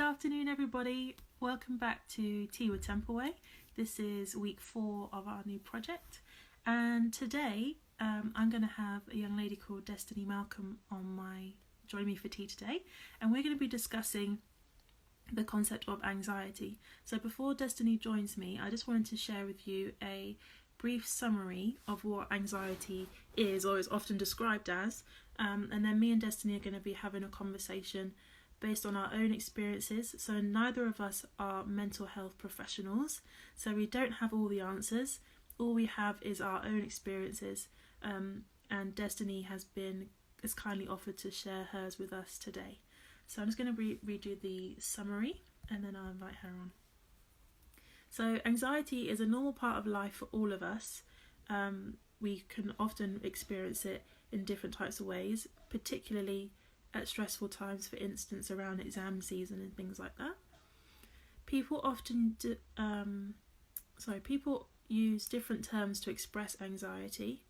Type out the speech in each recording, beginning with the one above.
afternoon, everybody. Welcome back to Tea with Templeway. This is week 4 of our new project, and today I'm going to have a young lady called Destiny Malcolm join me for tea today, and we're going to be discussing the concept of anxiety. So before Destiny joins me, I just wanted to share with you a brief summary of what anxiety is, or is often described as, and then me and Destiny are going to be having a conversation based on our own experiences. So neither of us are mental health professionals, so we don't have all the answers. All we have is our own experiences, and Destiny has kindly offered to share hers with us today. So I'm just going to read you the summary and then I'll invite her on. So anxiety is a normal part of life for all of us. We can often experience it in different types of ways, particularly at stressful times, for instance around exam season and things like that. People use different terms to express anxiety.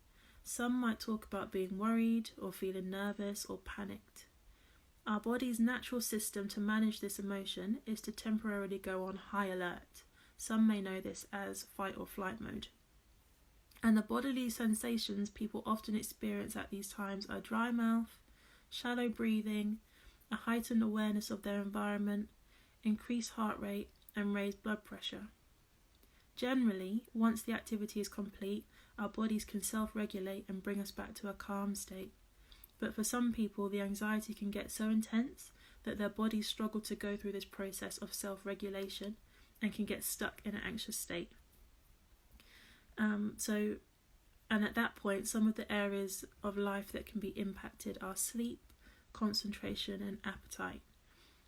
Some might talk about being worried or feeling nervous or panicked. Our body's natural system to manage this emotion is to temporarily go on high alert. Some may know this as fight or flight mode. And the bodily sensations people often experience at these times are dry mouth, shallow breathing, a heightened awareness of their environment, increased heart rate, and raised blood pressure. Generally, once the activity is complete, our bodies can self-regulate and bring us back to a calm state. But for some people, the anxiety can get so intense that their bodies struggle to go through this process of self-regulation and can get stuck in an anxious state. And at that point, some of the areas of life that can be impacted are sleep, concentration, and appetite.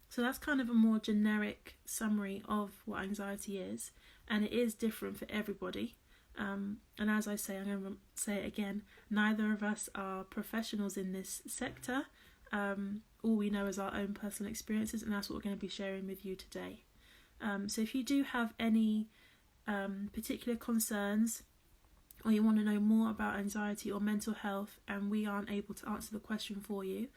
So that's kind of a more generic summary of what anxiety is, and it is different for everybody. And as I say, I'm going to say it again, neither of us are professionals in this sector. All we know is our own personal experiences, and that's what we're going to be sharing with you today. So if you do have any particular concerns, or you want to know more about anxiety or mental health and we aren't able to answer the question for you,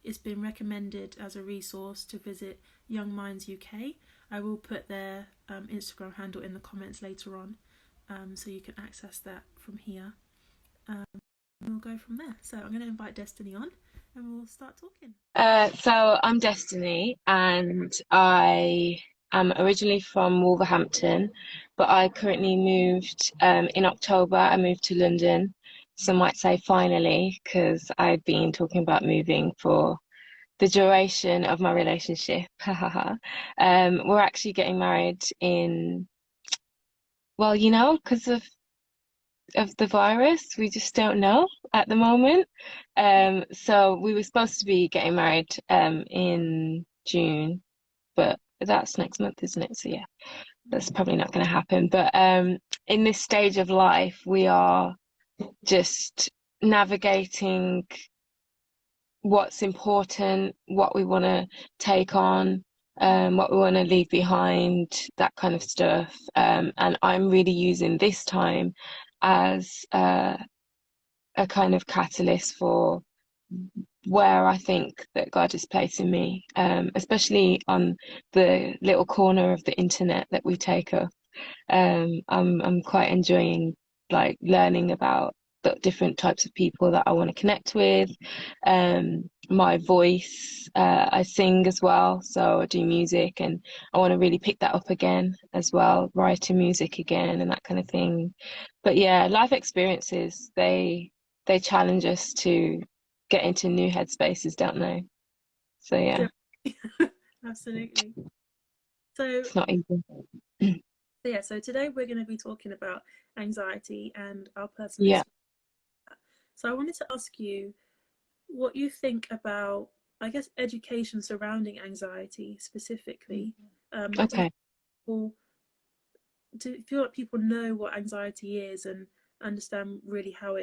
it's been recommended as a resource to visit Young Minds UK. I will put their Instagram handle in the comments later on, so you can access that from here. We'll go from there. So I'm going to invite Destiny on and we'll start talking. So I'm Destiny, and I am originally from Wolverhampton, but I currently moved in October. I moved to London. Some might say finally, because I've been talking about moving for the duration of my relationship. We're actually getting married because of the virus, we just don't know at the moment. So we were supposed to be getting married in June, but that's next month, isn't it? So yeah, that's probably not going to happen. But in this stage of life, we are just navigating what's important, what we want to take on, what we want to leave behind, that kind of stuff. And I'm really using this time as a kind of catalyst for where I think that God is placing me, especially on the little corner of the internet that we take up. I'm quite enjoying learning about the different types of people that I want to connect with. My voice, I sing as well, so I do music, and I want to really pick that up again as well, writing music again and that kind of thing. But yeah, life experiences, they challenge us to get into new headspaces, don't they? So yeah. Absolutely. So it's not easy. So today we're going to be talking about anxiety and our personal experience. So I wanted to ask you what you think about, I guess, education surrounding anxiety specifically. Okay. Do you feel like people know what anxiety is and understand really how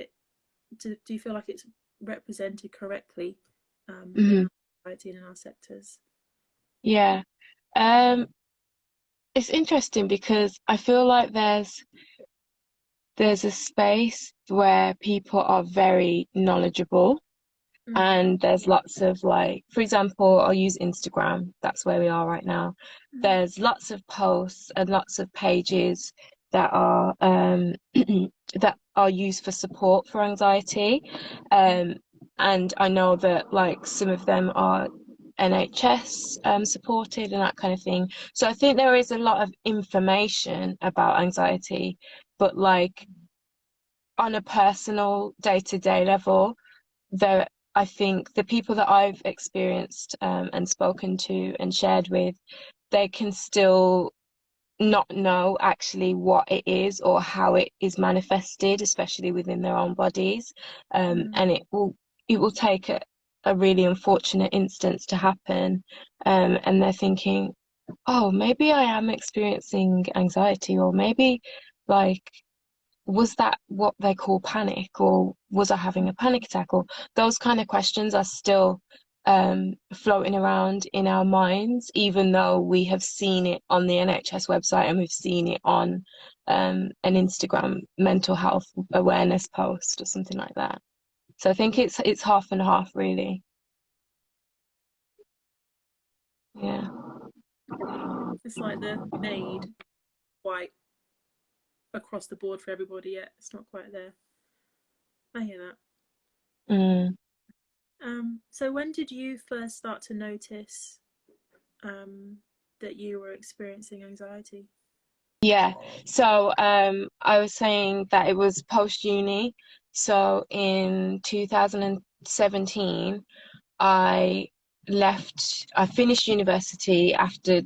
do you feel like it's represented correctly in anxiety and in our sectors? Yeah. It's interesting because I feel like there's a space where people are very knowledgeable Mm. And there's lots of like, for example, I'll use Instagram. That's where we are right now. Mm. There's lots of posts and lots of pages that are that are used for support for anxiety. Um, and I know that like some of them are NHS supported and that kind of thing. So I think there is a lot of information about anxiety, but like on a personal day-to-day level, there I think the people that I've experienced and spoken to and shared with, they can still not know actually what it is or how it is manifested, especially within their own bodies. Mm. And it will take a really unfortunate instance to happen. And they're thinking, oh, maybe I am experiencing anxiety, or maybe like was that what they call panic, or was I having a panic attack, or those kind of questions are still floating around in our minds, even though we have seen it on the NHS website and we've seen it on an Instagram mental health awareness post or something like that. So I think it's half and half, really. Yeah. It's like the made white across the board for everybody yet. It's not quite there. I hear that. Mm. So when did you first start to notice um, that you were experiencing anxiety? Yeah. So I was saying that it was post uni. So in 2017, I I finished university after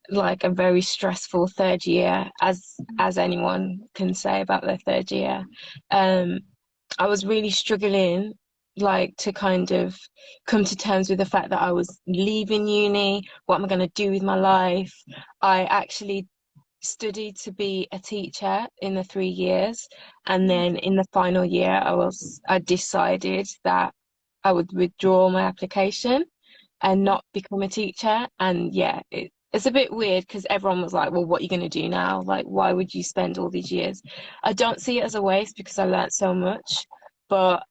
like a very stressful third year, as anyone can say about their third year. Um, I was really struggling like to kind of come to terms with the fact that I was leaving uni. What am I going to do with my life? I actually studied to be a teacher in the 3 years, and Mm. then in the final year I decided that I would withdraw my application and Mm. not become a teacher. And yeah, it's a bit weird because everyone was like, well, what are you going to do now? Like, why would you spend all these years? I don't see it as a waste because I learned so much, but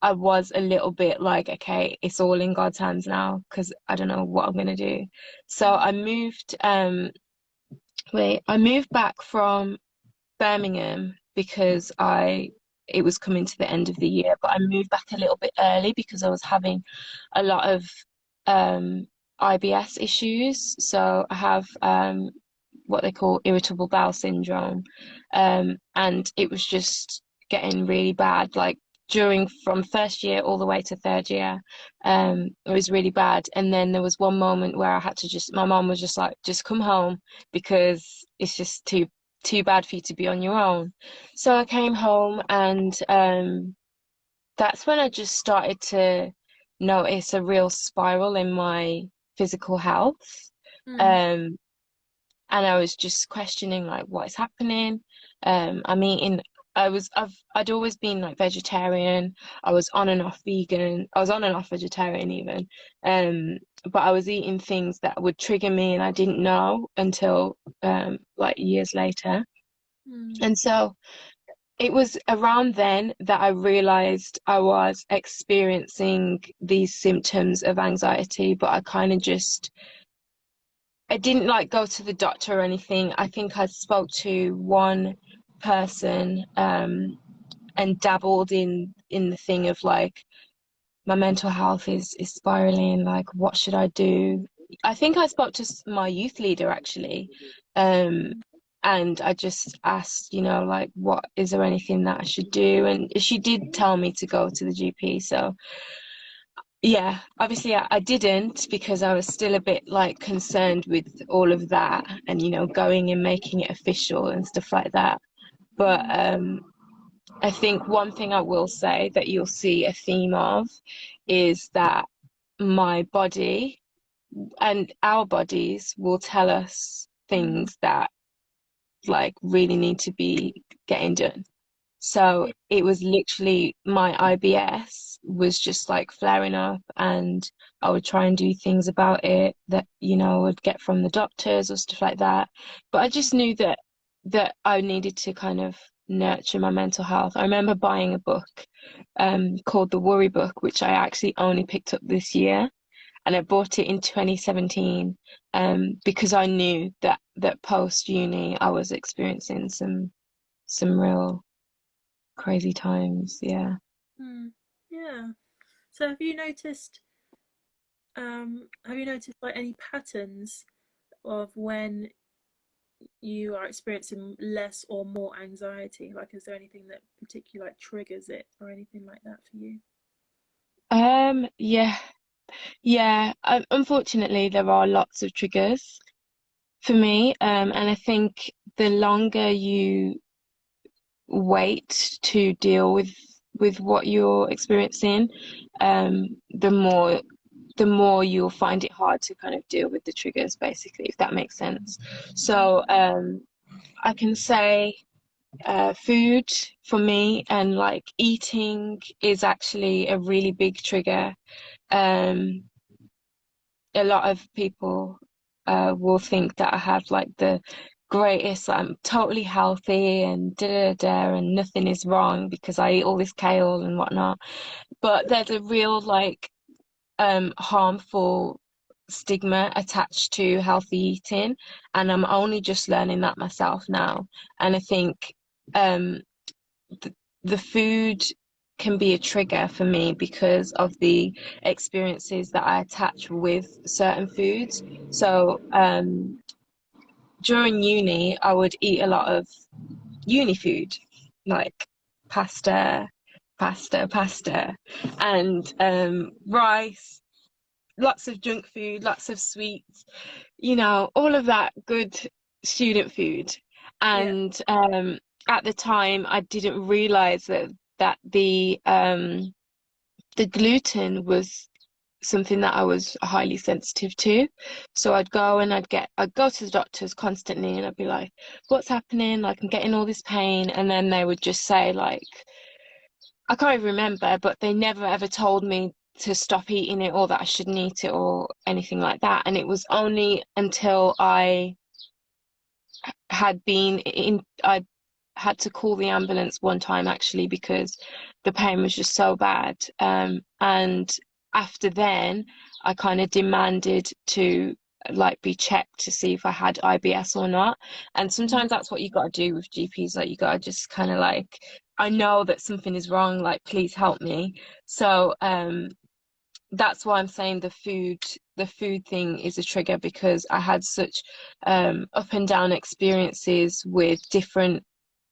I was a little bit like, okay, it's all in God's hands now because I don't know what I'm going to do. So Mm. I moved back from Birmingham because I it was coming to the end of the year, but I moved back a little bit early because I was having a lot of um, IBS issues. So I have what they call irritable bowel syndrome, and it was just getting really bad. Like during from first year all the way to third year, it was really bad. And then there was one moment where I had to my mom was just like, just come home because it's just too bad for you to be on your own. So I came home, and that's when I just started to notice a real spiral in my physical health. Mm. Um, and I was just questioning like what is happening. I'm eating. I'd always been like vegetarian. I was on and off vegan. I was on and off vegetarian even. But I was eating things that would trigger me, and I didn't know until like years later. Mm. And so it was around then that I realized I was experiencing these symptoms of anxiety, but I didn't like go to the doctor or anything. I think I spoke to one person and dabbled in the thing of like my mental health is spiraling, like what should I do? I think I spoke to my youth leader actually, um, Mm. and I just asked, like what is there anything that I should do? And she did tell me to go to the GP. So yeah, obviously I didn't because I was still a bit like concerned with all of that and going and making it official and stuff like that. But Mm. I think one thing I will say that you'll see a theme of is that my body and our bodies will tell us Mm. things that like really need to be getting done. So Yeah. it was literally my IBS was just like flaring up, and I would try and do things about it that, I would get from the doctors or stuff like that. But I just knew that I needed to kind of nurture my mental health. I remember buying a book called The Worry Book, which I actually only picked up this year, and I bought it in 2017 because I knew that post uni I was experiencing some real crazy times. Yeah. Mm. Yeah. So have you noticed like any patterns of when you are experiencing less or more anxiety? Like, is there anything that particularly like triggers it or anything like that for you? Yeah, yeah. Unfortunately, there are lots of triggers for me, and I think the longer you wait to deal with what you're experiencing, the more you'll find it hard to kind of deal with the triggers, basically, if that makes sense. So, I can say food for me and like eating is actually a really big trigger. Um, a lot of people will think that I have like the greatest, I'm totally healthy and da da da, and nothing is wrong because I eat all this kale and whatnot. But there's a real like harmful stigma attached to healthy eating, and I'm only just learning that myself now. And I think um th the food can be a trigger for me because of the experiences that I attach with certain foods. So during uni, I would eat a lot of uni food, like pasta, pasta, and rice, lots of junk food, lots of sweets, all of that good student food. Yeah. And at the time, I didn't realize that the gluten was something that I was highly sensitive to. So I'd go to the doctors constantly and I'd be like, what's happening? Like I'm getting all this pain. And then they would just say like, I can't even remember, but they never ever told me to stop eating it or that I shouldn't eat it or anything like that. And it was only until I had to call the ambulance one time actually because the pain was just so bad. And after then, I kind of demanded to like be checked to see if I had IBS or not. And Mm. sometimes that's what you got to do with GPs. Like you got to just kind of like, I know that something is wrong. Like please help me. So that's why I'm saying the food thing is a trigger because I had such up and down experiences with different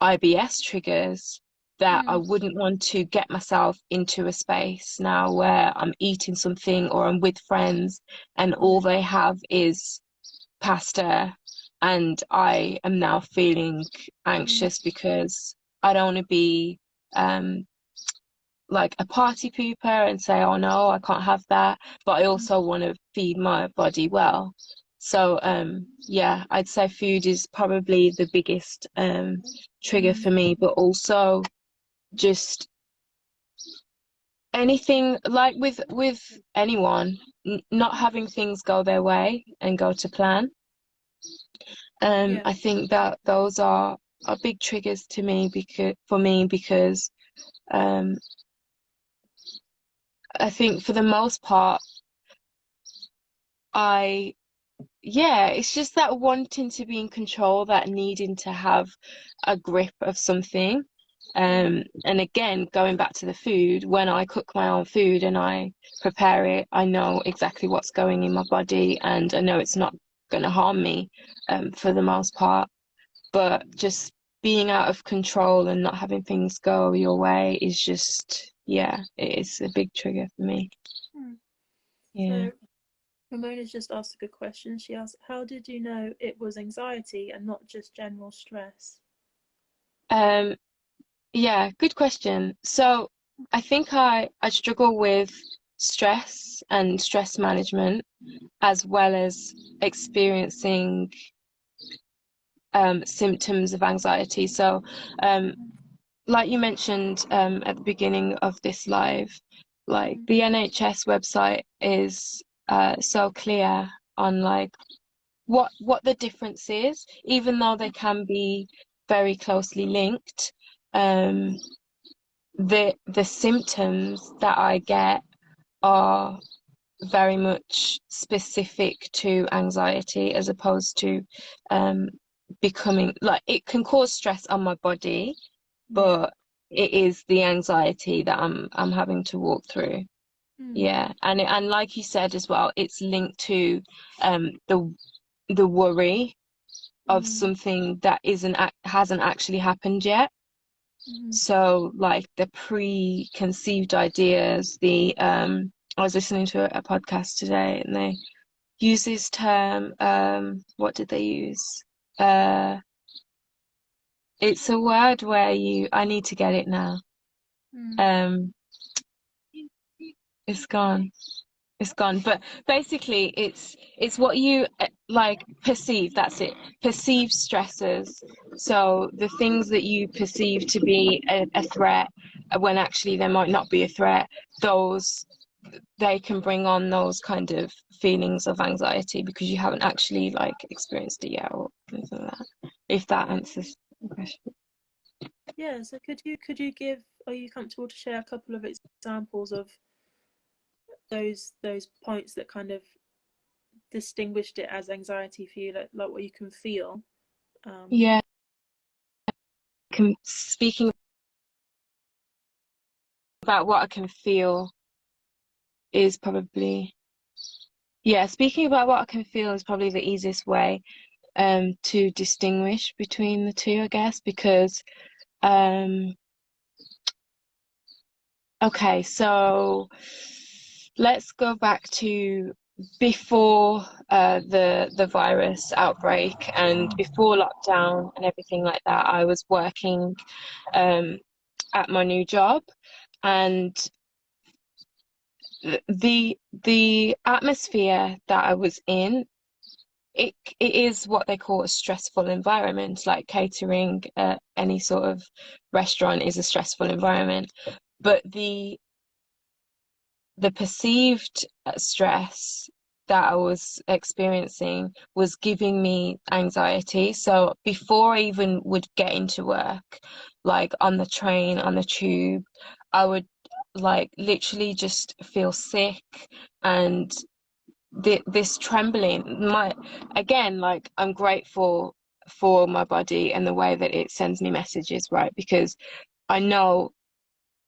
IBS triggers that I Mm. wouldn't want to get myself into a space now where I'm eating something or I'm with friends and all Yeah. they have is pasta and I am now feeling Mm. anxious because I don't want to be um like a party pooper and say, oh no, I can't have that. But I Mm. also want to feed my body well. So yeah, I'd say food is probably the biggest trigger Mm. for me, but also just anything like with anyone, n not having things go their way and go to plan. Yeah. I think that those are big triggers to me because um I think for the most part I yeah, it's just that wanting to be in control, that needing to have a grip of something. Mm. And again, going back to the food, when I cook my own food and I prepare it, I know exactly what's going in my body and I know it's not going to harm me, for the most part. But just being out of control and not having things go your way is just, yeah, it is a big trigger for me. Mm. Yeah. So Ramona's just asked a good question. She asked, "How did you know it was anxiety and not just general stress?" Um, Yeah, good question. So I think I struggle with stress and stress management as well as experiencing symptoms of anxiety. So like you mentioned at the beginning of this live, like Mm. the NHS website is so clear on like what the difference is, even though they can be very closely linked. um, the symptoms that I get are very much specific to anxiety as opposed to um, becoming like it can cause stress on my body, Yeah. but it is the anxiety that I'm having to walk through. Mm. Yeah, and like you said as well, it's linked to the worry of Mm. something that hasn't actually happened yet. Mm. So like the preconceived ideas, the I was listening to a podcast today and they use this term, what did they use? Uh it's a word where I need to get it now. Mm. Um it's gone. It's gone. But basically, it's what you like perceive. That's it. Perceive stressors. So the things that you perceive to be a threat, when actually there might not be a threat, those they can bring on those kind of feelings of anxiety because you haven't actually like experienced it yet or anything like that. If that Yeah. answers the question. Yeah. So could you give? Are you comfortable to share a couple of examples of those points that kind of distinguished it as anxiety for you, like what you can feel? Um, Yeah, speaking about what I can feel is probably yeah, speaking about what I can feel is probably the easiest way to distinguish between the two, I guess, because um okay, so let's go back to before the virus outbreak and before lockdown and everything like that. I was working um at my new job, and the atmosphere that I was in, it is what they call a stressful environment. Like catering, any sort of restaurant is a stressful environment, but the perceived stress that I was experiencing was giving me anxiety. So before I even would get into work, like on the train, on the tube, I would like literally just feel sick and this trembling. My again, like I'm grateful for my body and the way that it sends me messages, right? Because I know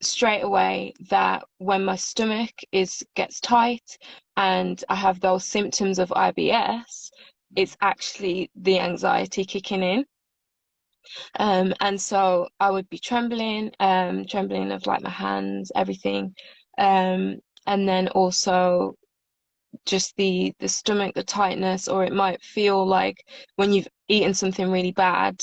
straight away that when my stomach is gets tight and I have those symptoms of IBS, it's actually the anxiety kicking in. And so I would be trembling, trembling of like my hands, everything. And then also just the stomach, the tightness, or it might feel like when you've eaten something really bad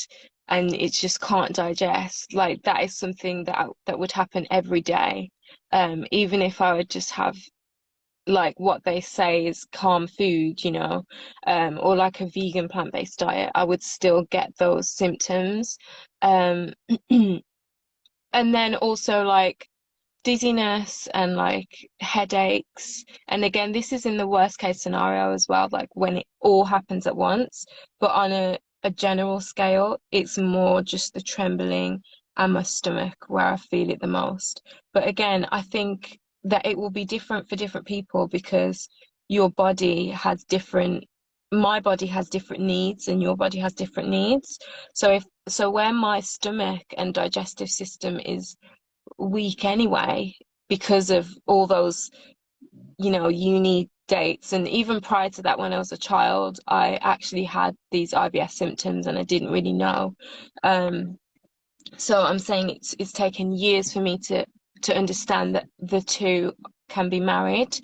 and it just can't digest. Like that is something that would happen every day. Even if I would just have like what they say is calm food, or like a vegan plant-based diet, I would still get those symptoms. Um, and then also like dizziness and like headaches. And again, this is in the worst case scenario as well, like when it all happens at once. But on a general scale, it's more just the trembling and my stomach where I feel it the most. But again, I think that it will be different for different people because your body has different my body has different needs and your body has different needs. So where my stomach and digestive system is week anyway because of all those, uni dates. And even prior to that, when I was a child, I actually had these IBS symptoms and I didn't really know. So I'm saying it's taken years for me to understand that the two can be married.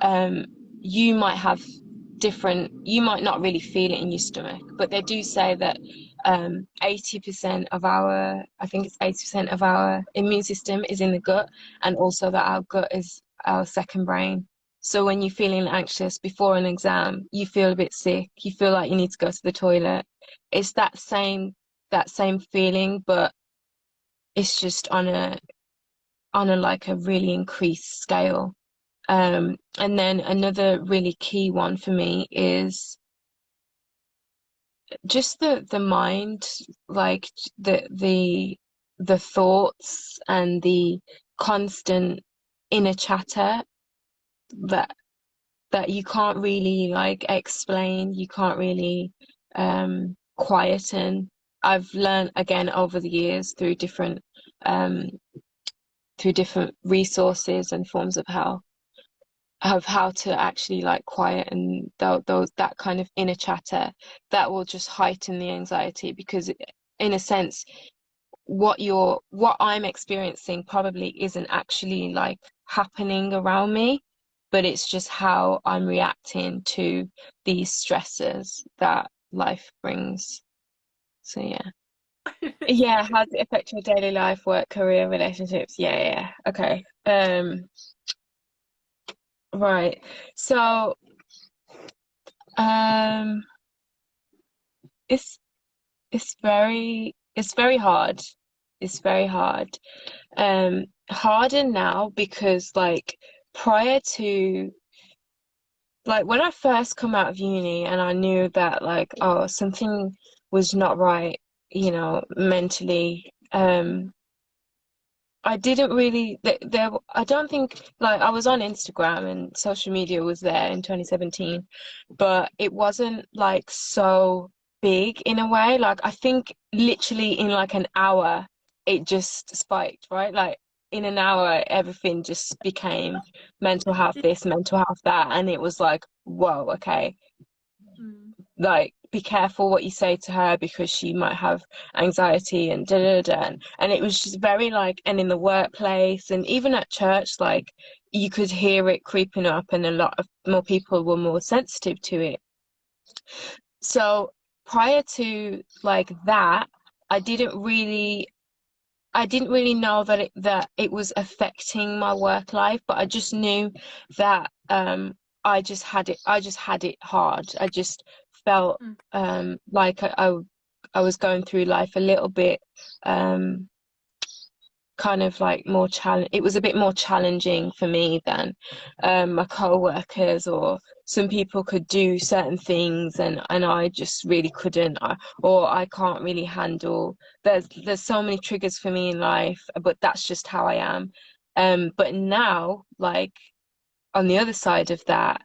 Um, you might have you might not really feel it in your stomach, but they do say that 80% of I think it's 80% of our immune system is in the gut, and also that our gut is our second brain. So when you're feeling anxious before an exam, you feel a bit sick, you feel like you need to go to the toilet. It's that same feeling, but it's just on a like a really increased scale. And then another really key one for me is just the mind, like the the thoughts and the constant inner chatter that you can't really like explain, you can't really quieten. I've learned again over the years um through different resources and forms of how to actually like quieten those that kind of inner chatter that will just heighten the anxiety, because in a sense what I'm experiencing probably isn't actually like happening around me, but it's just how I'm reacting to these stresses that life brings. So yeah. Yeah, how does it affect your daily life, work, career, relationships? Yeah, yeah, yeah. Okay. Right. So, um, it's it's very hard. It's very hard. Harder now because like prior to like when I first come out of uni and I knew that like oh something was not right, mentally. I didn't really there I don't think like I was on Instagram and social media was there in 2017, but it wasn't like so big in a way. Like I think literally in like an hour it just spiked, right? Like in an hour everything just became mental health this, mental health that, and it was like, whoa, okay, Mm. like be careful what you say to her because she might have anxiety and da da da. And it was just very like, and in the workplace and even at church, like you could hear it creeping up, and a lot of more people were more sensitive to it. So prior to like that, I didn't really I didn't really know that it was affecting my work life, but I just knew that I just had it hard. I just felt Mm. like I was going through life a little bit um kind of like more challenge it was a bit more challenging for me than my co-workers, or some people could do certain things and I just really couldn't, or I can't really handle. There's so many triggers for me in life, but that's just how I am. But now, like on the other side of that,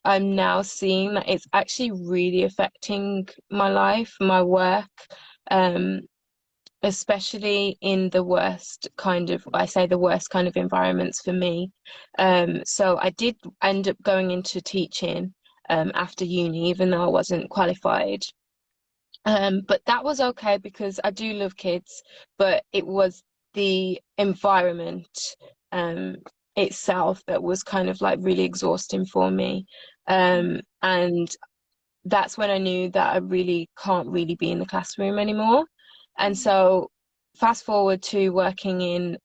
I'm now seeing that it's actually really affecting my life, my work. Um, Especially in the worst kind of, I say the worst kind of environments for me. So I did end up going into teaching after uni, even though I wasn't qualified. But that was okay because I do love kids, but it was the environment um, itself that was kind of like really exhausting for me. Mm. And that's when I knew that I really can't really be in the classroom anymore. And Mm. so fast forward to working in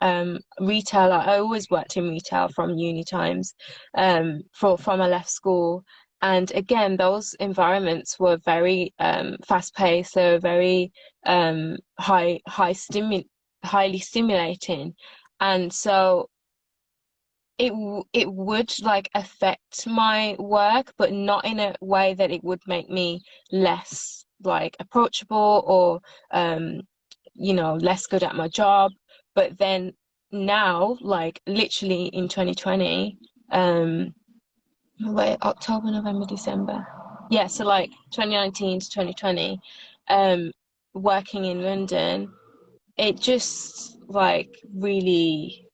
retail. I always worked in retail from uni times, from I left school. And again, those environments were very fast paced. They were very highly stimulating. And so it would like affect my work, but not in a way that it would make me less like approachable or less good at my job. But then now, like literally in 2020, wait, October, November, December. Yeah, so like 2019 to 2020, um, working in London, it just like really,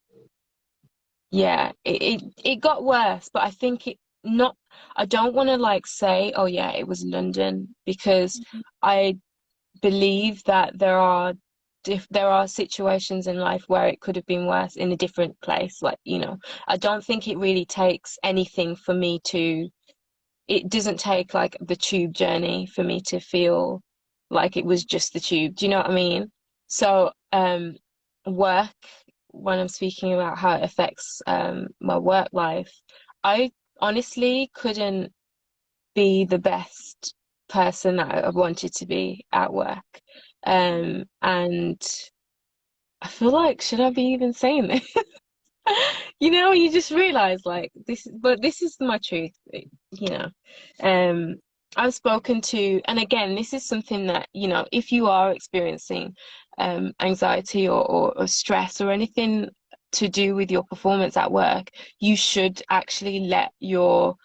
yeah, it got worse, but I think it not, I don't want to like say, oh yeah, it was London, because Mm. I believe that there are situations in life where it could have been worse in a different place. Like, I don't think it really takes anything for me to, it doesn't take like the tube journey for me to feel like it was just the tube. Do you know what I mean? So, work, when I'm speaking about how it affects my work life, I honestly couldn't be the best person that I wanted to be at work. Mm. And I feel like, should I be even saying this? You just realize like this, but this is my truth, you know. I've spoken to, and again, this is something that, if you are experiencing anxiety or stress or anything to do with your performance at work, you should actually let your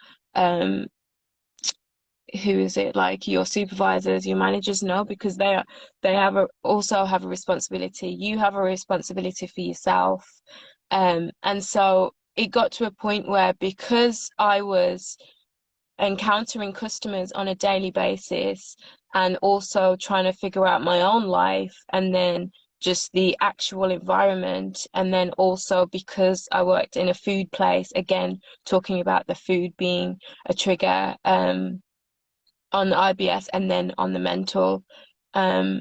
who is it, like your supervisors, your managers know, because they also have a responsibility. You have a responsibility for yourself. And so it got to a point where, because I was encountering customers on a daily basis and also trying to figure out my own life, and then just the actual environment, and then also because I worked in a food place, again talking about the food being a trigger, on the IBS and then on the mental, um,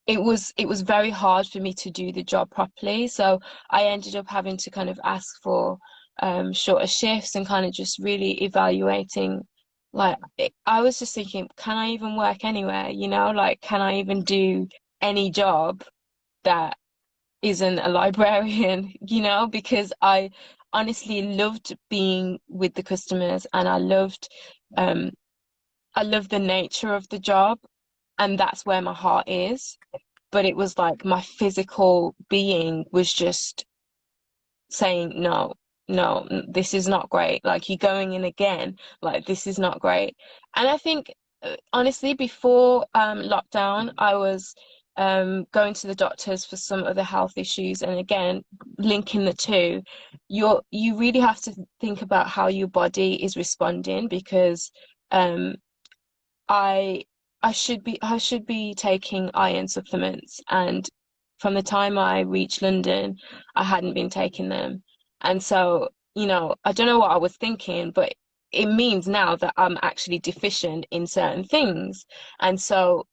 it was very hard for me to do the job properly. So I ended up having to kind of ask for shorter shifts and kind of just really evaluating. Like, I was just thinking, can I even work anywhere? Like, can I even do any job that isn't a librarian? Because I honestly loved being with the customers, and um, I loved the nature of the job, and that's where my heart is. But it was like my physical being was just saying, no, no, this is not great. Like, you're going in again, like, this is not great. And I think, honestly, before lockdown, I was going to the doctors for some other health issues. And again, linking the two, you really have to think about how your body is responding, because um, I I should be taking iron supplements, and from the time I reached London, I hadn't been taking them. And so, I don't know what I was thinking, but it means now that I'm actually deficient in certain things. And so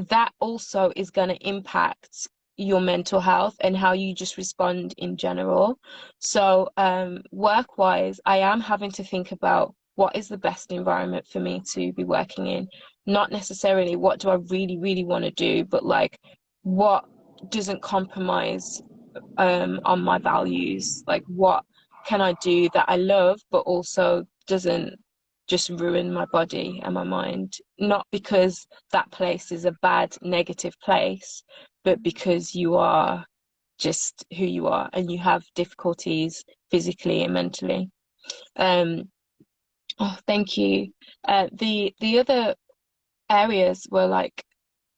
that also is going to impact your mental health and how you just respond in general. So, work-wise, I am having to think about what is the best environment for me to be working in, not necessarily what do I really, really want to do, but like, what doesn't compromise on my values? Like, what can I do that I love, but also doesn't just ruin my body and my mind? Not because that place is a bad, negative place, but because you are just who you are and you have difficulties physically and mentally. Um, oh, thank you. The other areas were like,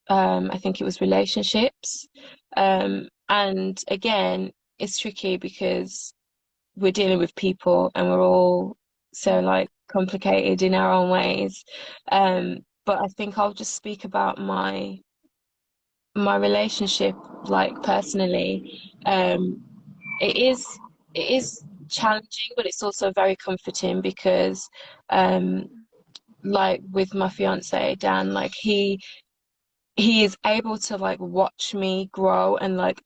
I think it was relationships. And again, it's tricky because we're dealing with people and we're all so like complicated in our own ways. But I think I'll just speak about my relationship, like, personally. It is it is challenging, but it's also very comforting because um like with my fiance Dan, like he is able to like watch me grow and like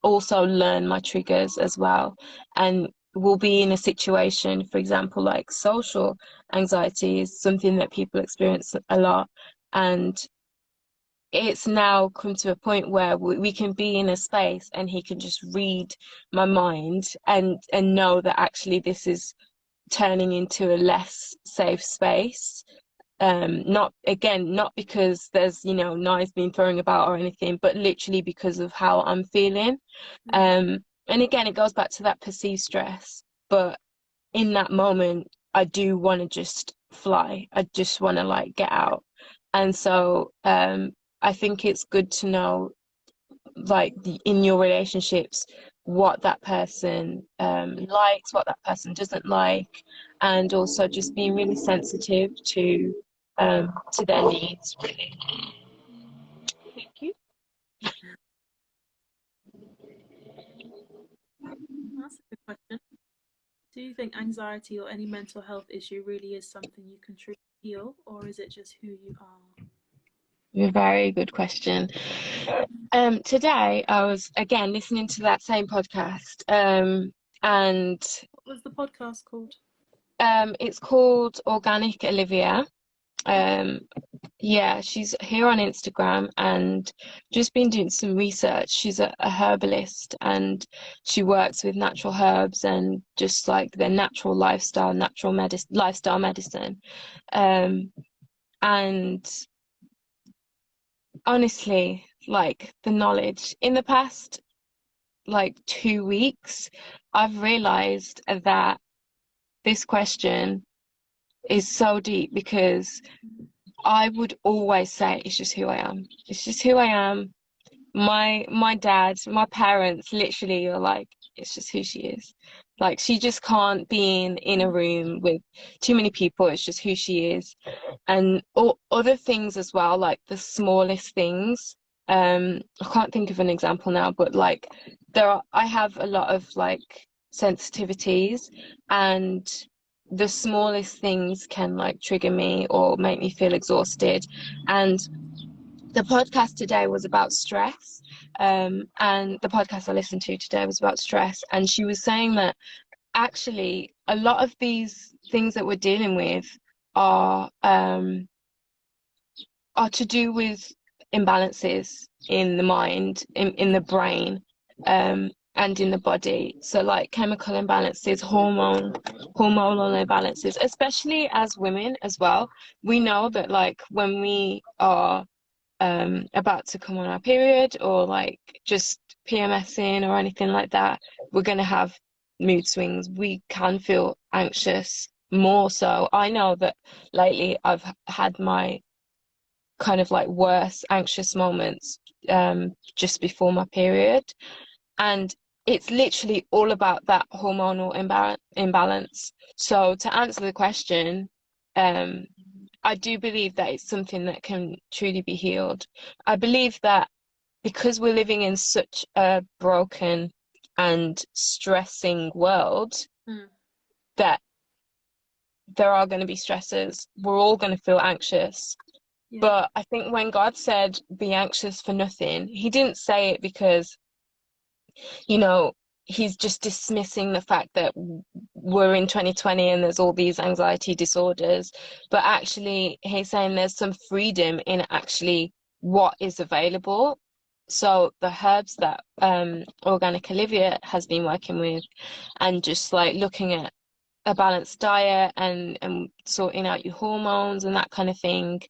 also learn my triggers as well. And we'll be in a situation, for example, like social anxiety is something that people experience a lot. And it's now come to a point where we can be in a space and he can just read my mind and know that actually this is turning into a less safe space. Not because there's knives being thrown about or anything, but literally because of how I'm feeling. And again, it goes back to that perceived stress, but in that moment I do want to just fly. I just want to like get out. And so I think it's good to know, like, in your relationships, what that person likes, what that person doesn't like, and also just being really sensitive to their needs, really. Thank you. That's a good question. Do you think anxiety or any mental health issue really is something you can truly heal, or is it just who you are? A very good question. Today I was again listening to that same podcast, and What was the podcast called? it's called Organic Olivia. Okay. Um, Yeah, she's here on Instagram and just been doing some research. She's a herbalist, and she works with natural herbs and just like the natural lifestyle, lifestyle medicine. Um, and honestly, like the knowledge. In the past like 2 weeks, I've realized that this question is so deep because I would always say it's just who I am. It's just who I am. My dad, my parents literally are like, it's just who she is. Like she just can't be in a room with too many people. It's just who she is. And all other things as well, like the smallest things. I can't think of an example now, but like I have a lot of like sensitivities, and the smallest things can like trigger me or make me feel exhausted. And the podcast today was about stress. And the podcast I listened to today was about stress. And she was saying that actually a lot of these things that we're dealing with are to do with imbalances in the mind, in the brain, and in the body. So like chemical imbalances, hormonal imbalances, especially as women as well. We know that like when we are about to come on our period or like just PMSing or anything like that, we're going to have mood swings. We can feel anxious more so. I know that lately I've had my kind of like worse anxious moments just before my period, and it's literally all about that hormonal imbalance. So to answer the question, um I do believe that it's something that can truly be healed. I believe that because we're living in such a broken and stressing world, Mm. that there are going to be stresses. We're all going to feel anxious. Yeah. But I think when God said, be anxious for nothing, he didn't say it because, you know, he's just dismissing the fact that we're in 2020 and there's all these anxiety disorders. But actually, he's saying there's some freedom in actually what is available. So the herbs that Organic Olivia has been working with, and just like looking at a balanced diet and sorting out your hormones and that kind of thing,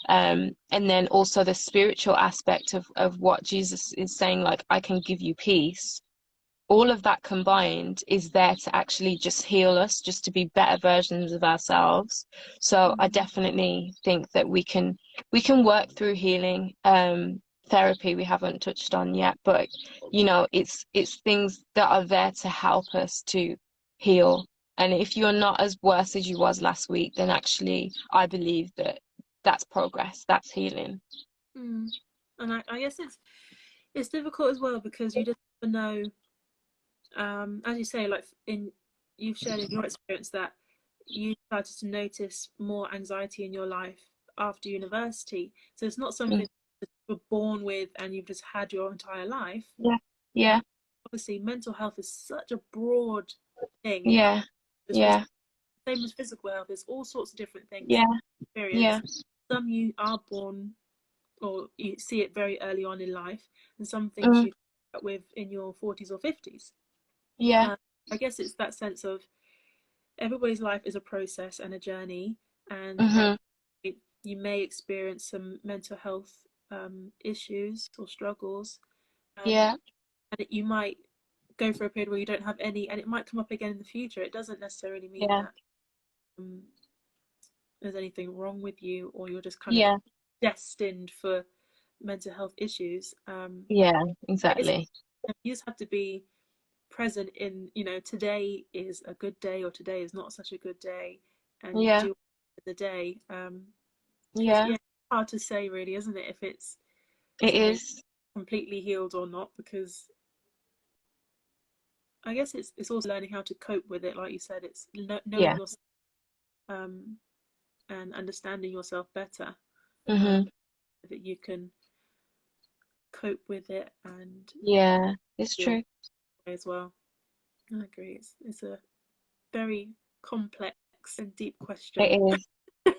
and then also the spiritual aspect of what Jesus is saying, like I can give you peace. All of that combined is there to actually just heal us, just to be better versions of ourselves. So I Mm. definitely think that we can work through healing. Therapy we haven't touched on yet, but you know, it's things that are there to help us to heal. And if you're not as worse as you was last week, then actually I believe that that's progress, that's healing. Mm. And I guess it's difficult as well because you just never know. As you say, like you've shared in your experience that you started to notice more anxiety in your life after university. So it's not Mm. something that you were born with and you've just had your entire life. Yeah, yeah, Obviously, mental health is such a broad thing. yeah, It's yeah, same as physical health. There's all sorts of different things yeah, experience. yeah. Some you are born or you see it very early on in life, and some things Mm, you pick up with in your 40s or 50s. yeah. Uh, I guess it's that sense of everybody's life is a process and a journey, and Mhm. you may experience some mental health issues or struggles, Yeah, and you might go for a period where you don't have any, and it might come up again in the future. It doesn't necessarily mean yeah, that um, there's anything wrong with you or you're just kind of yeah, destined for mental health issues. yeah, I guess exactly. you just have to be present in, today is a good day or today is not such a good day, and Yeah, do the day. Because yeah, yeah, it's hard to say really, isn't it, if it's it something is. completely healed or not, because I guess it's also learning how to cope with it. Like you said, it's knowing Yeah. yourself, um, and understanding yourself better, Mhm. so that you can cope with it and Yeah, it's heal true. as well. I agree. It's a very complex and deep question. It is. It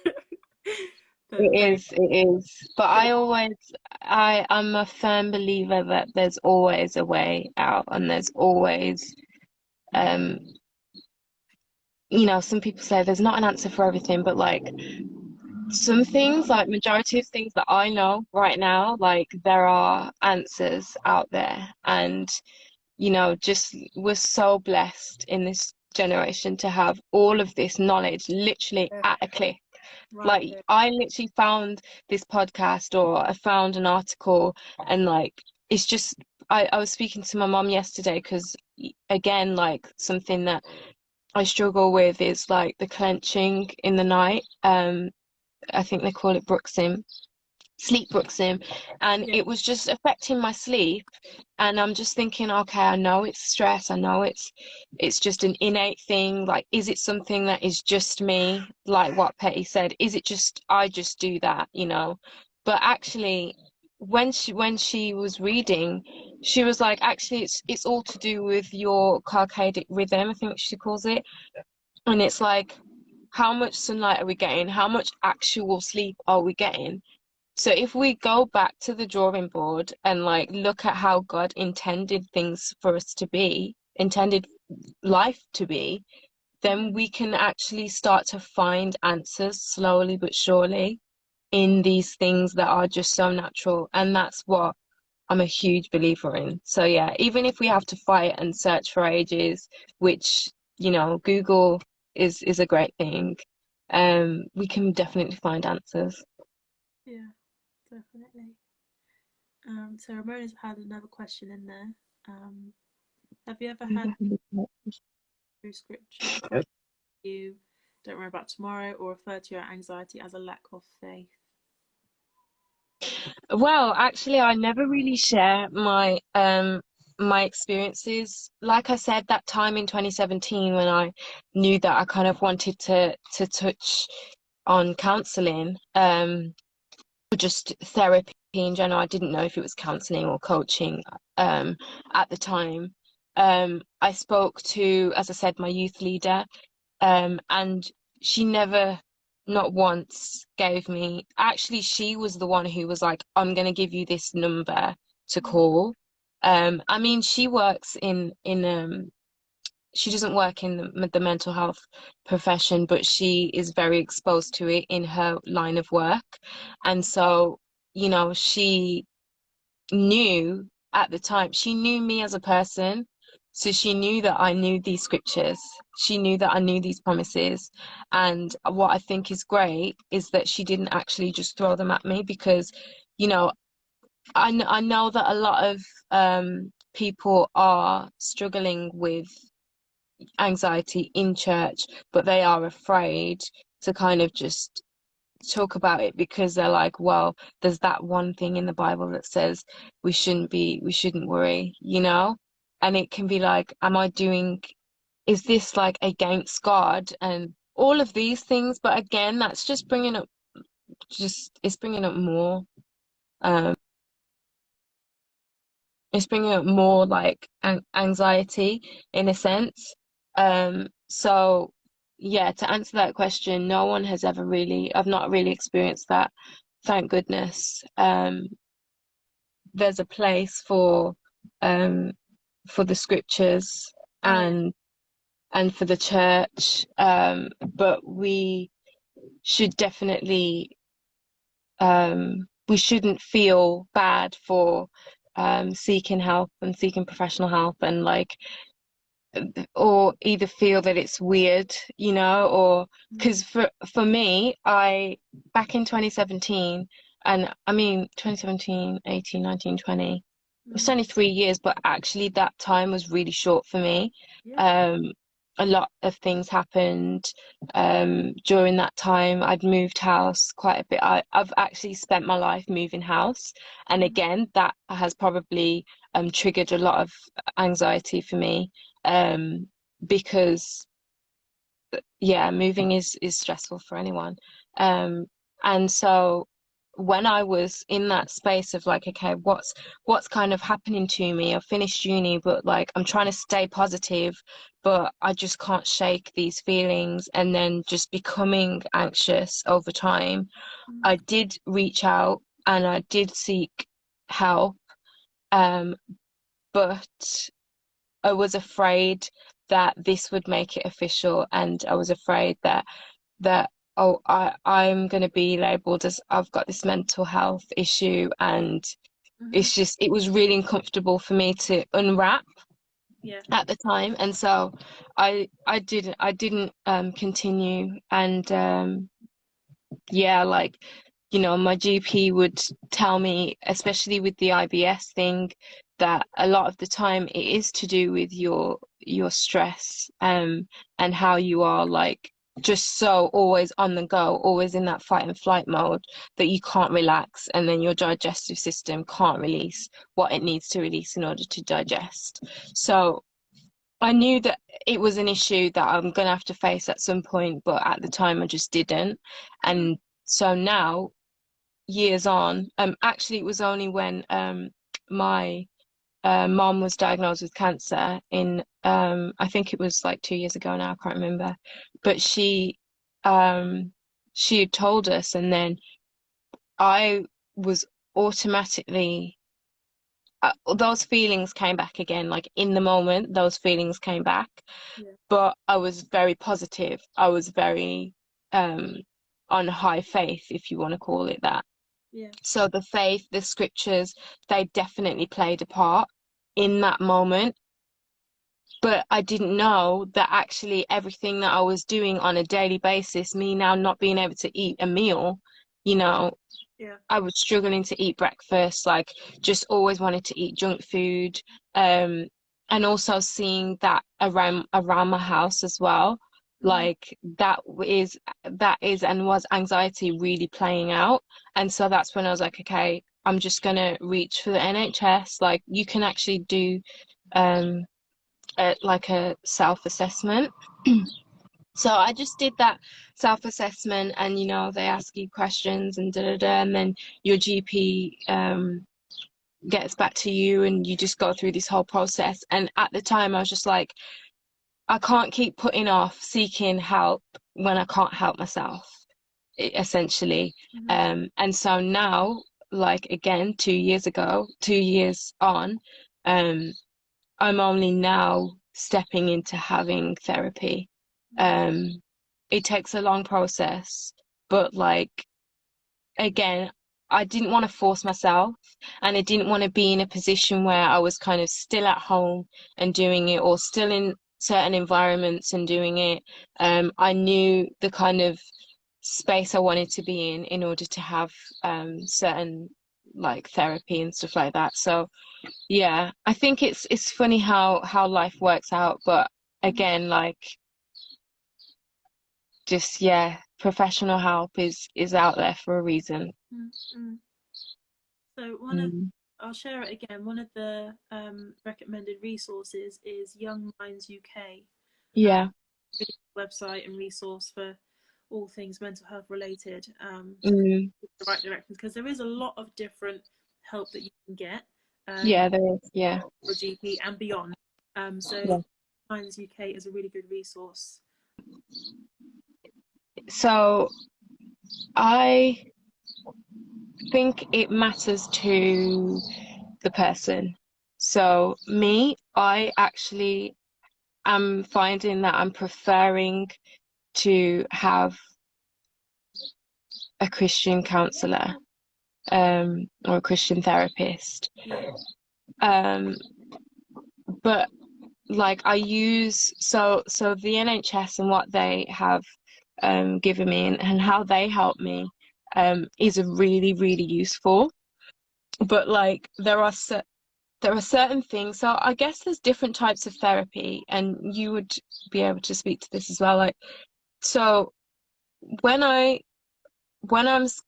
But very is. It is. But good. I'm a firm believer that there's always a way out, and there's always, some people say there's not an answer for everything, but like some things, like majority of things that I know right now, like there are answers out there, and just we're so blessed in this generation to have all of this knowledge literally at a click. Right. Like I literally found this podcast, or I found an article, and like it's just I was speaking to my mom yesterday because again, like something that I struggle with is like the clenching in the night. I think they call it bruxism, sleep bruxism, and Yeah. it was just affecting my sleep. And I'm just thinking, okay, I know it's stress, I know it's just an innate thing. Like, is it something that is just me? Like what Petty said, is it just I just do that? But actually, when she was reading, she was like, actually, it's all to do with your circadian rhythm, I think she calls it. And it's like, how much sunlight are we getting? How much actual sleep are we getting? So if we go back to the drawing board and like look at how God intended things for us to be, intended life to be, then we can actually start to find answers slowly but surely in these things that are just so natural. And that's what I'm a huge believer in. So yeah, even if we have to fight and search for ages, which, Google is a great thing, we can definitely find answers. Yeah, definitely. So Ramona's had another question in there. Um, have you ever had through scripture tell you don't worry about tomorrow or refer to your anxiety as a lack of faith? Well, actually, I never really share my experiences. Like I said, that time in 2017 when I knew that I kind of wanted to touch on counseling, or just therapy in general. I didn't know if it was counseling or coaching at the time. I spoke to, as I said, my youth leader, and she never, not once, gave me. Actually, she was the one who was like, "I'm gonna give you this number to call." I mean, she works in she doesn't work in the mental health profession, but she is very exposed to it in her line of work. And so, she knew at the time, she knew me as a person. So she knew that I knew these scriptures. She knew that I knew these promises. And what I think is great is that she didn't actually just throw them at me because, you know, I know that a lot of people are struggling with anxiety in church, but they are afraid to kind of just talk about it because they're like, well, there's that one thing in the Bible that says we shouldn't worry. And it can be like, is this like against God and all of these things? But again, that's just it's bringing up more. Um, it's bringing up more like anxiety in a sense. So yeah, to answer that question, no one has ever really, I've not really experienced that, thank goodness. There's a place um for the scriptures Oh yeah. and for the church, but should definitely we shouldn't feel bad for seeking help and seeking professional help, and like, or either feel that it's weird, or Mm. because for me, I back in 2017, and I mean 2017, 18, 19, 20, it's Mm. only 3 years, but actually that time was really short for me. Yeah. Um, a lot of things happened during that time. I'd moved house quite a bit. I've actually spent my life moving house, and Mm. again, that has probably triggered a lot of anxiety for me, um, because yeah, moving is stressful for anyone. Um, and so when I was in that space of like, okay, what's kind of happening to me? I've finished uni, but like I'm trying to stay positive, but I just can't shake these feelings, and then just becoming anxious over time. Mm. I did reach out and I did seek help, um, but I was afraid that this would make it official, and I was afraid that oh, I'm going to be labeled as I've got this mental health issue, and Hmm. it was really uncomfortable for me to unwrap Yeah. at the time, and so I didn't continue, and yeah, like, my GP would tell me, especially with the IBS thing, that a lot of the time it is to do with your stress, and how you are like just so always on the go, always in that fight and flight mode, that you can't relax, and then your digestive system can't release what it needs to release in order to digest. So I knew that it was an issue that I'm gonna have to face at some point, but at the time I just didn't. Mm. And so now, years on, actually it was only when my mom was diagnosed with cancer in I think it was like 2 years ago now, I can't remember. But she had told us, and then I was automatically those feelings came back again, like in the moment, those feelings came back, Yeah. but I was very positive. I was very um, on high faith, if you want to call it that. Yeah. So the faith, the scriptures, they definitely played a part in that moment. But I didn't know that actually everything that I was doing on a daily basis, me now not being able to eat a meal, you know, Yeah. I was struggling to eat breakfast, like just always wanted to eat junk food. Um, and also seeing that around my house as well. Mm. Like that is and was anxiety really playing out. And so that's when I was like, okay, I'm just gonna reach for the NHS. Like you can actually do um like a self-assessment. So I just did that self-assessment, and they ask you questions and da da da, and then your GP gets back to you, and you just go through this whole process. And at the time, I was just like, I can't keep putting off seeking help when I can't help myself, essentially. Hmm. And so now, like again, 2 years ago, 2 years on, um, I'm only now stepping into having therapy. Um, it takes a long process, but like again, I didn't want to force myself, and I didn't want to be in a position where I was kind of still at home and doing it, or still in certain environments and doing it. I knew the kind of space I wanted to be in order to have certain like therapy and stuff like that. So yeah, I think it's funny how life works out, but Hmm. again, like just yeah, professional help is out there for a reason. Mm. So Mm. I'll share it again. One of the recommended resources is Young Minds UK, uh, Yeah. really good website and resource for all things mental health related, to Mm. the right directions, because there is a lot of different help that you can get, Yeah, there is. Yeah. for GP and beyond. So Yeah. Minds UK is a really good resource. So I think it matters to the person. So me, I actually am finding that I'm preferring to have a Christian counselor, or a Christian therapist. Yeah. Um, but like I use so the NHS and what they have given me, and how they help me is really, really useful. But like there are certain things. So I guess there's different types of therapy, and you would be able to speak to this as well. Like so when I'm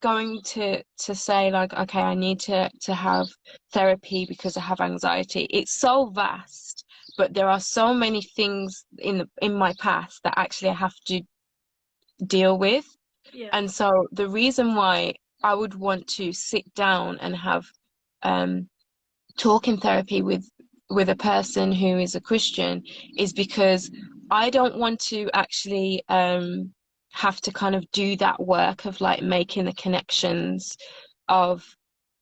going to say like, okay, I need to have therapy because I have anxiety, it's so vast, but there are so many things in my past that actually I have to deal with. Yeah. And so the reason why I would want to sit down and have um talking therapy with a person who is a Christian is because I don't want to actually have to kind of do that work of like making the connections of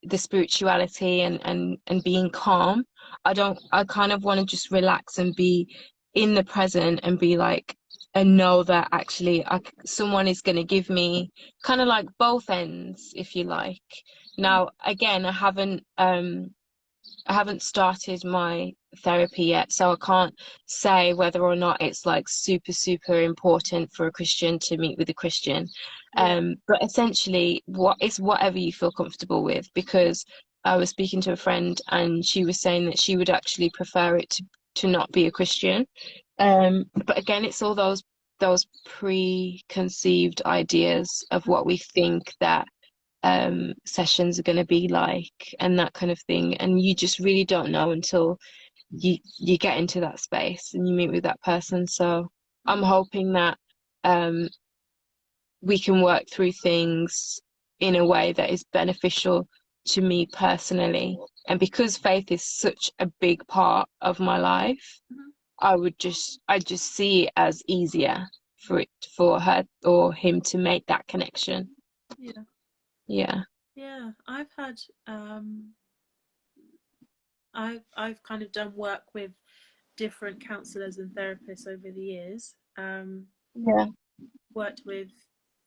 the spirituality and being calm. I kind of want to just relax and be in the present and be like and know that actually someone is going to give me kind of like both ends, if you like. Yeah. Now, again, I haven't started my therapy yet, so I can't say whether or not it's like super, super important for a Christian to meet with a Christian. Yeah. But essentially, it's whatever you feel comfortable with, because I was speaking to a friend and she was saying that she would actually prefer it to not be a Christian. But again, it's all those preconceived ideas of what we think that sessions are going to be like and that kind of thing, and you just really don't know until you get into that space and you meet with that person. So I'm Mm. hoping that um we can work through things in a way that is beneficial to me personally, and because faith is such a big part of my life, Mhm. I just see it as easier for her or him to make that connection. Yeah. Yeah. Yeah. Um I've kind of done work with different counselors and therapists over the years. Yeah. Worked with